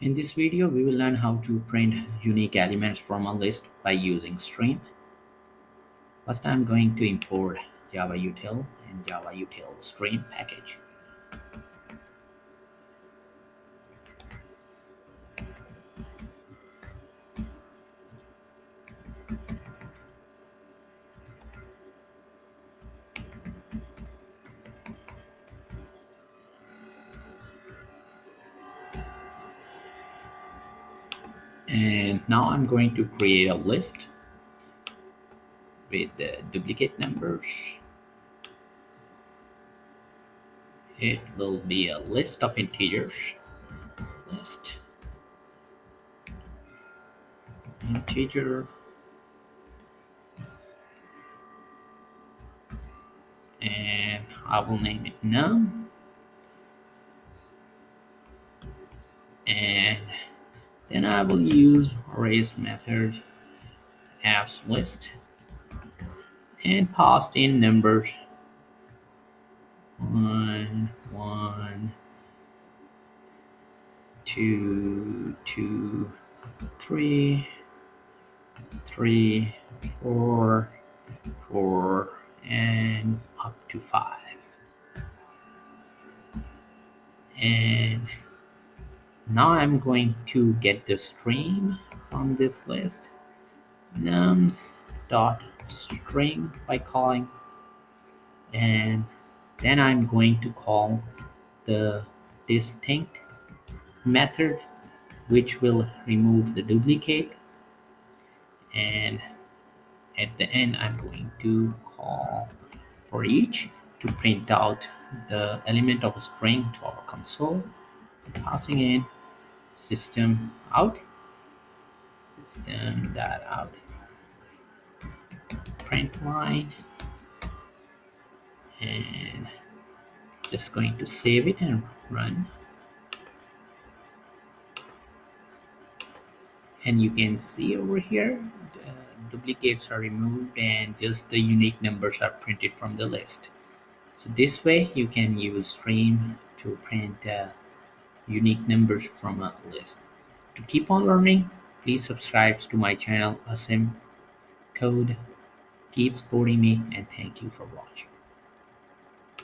In this video, we will learn how to print unique elements from a list by using Stream. First, I'm going to import JavaUtil and JavaUtil Stream package. And now I'm going to create a list with the duplicate numbers. It will be a list of integers. List integer, and I will name it num, and then I will use arrays method as list and pass in numbers 1, 1, 2, 2, 3, 3, 4, 4, and up to 5. And now I'm going to get the stream from this list, nums dot string by calling, and then I'm going to call the distinct method, which will remove the duplicate, and at the end I'm going to call for each to print out the element of a string to our console, passing in system out, system dot out, print line, and just going to save it and run. And you can see over here the duplicates are removed and just the unique numbers are printed from the list. So this way you can use Stream to print unique numbers from a list. To keep on learning, please subscribe to my channel Asim Code. Keep supporting me and thank you for watching.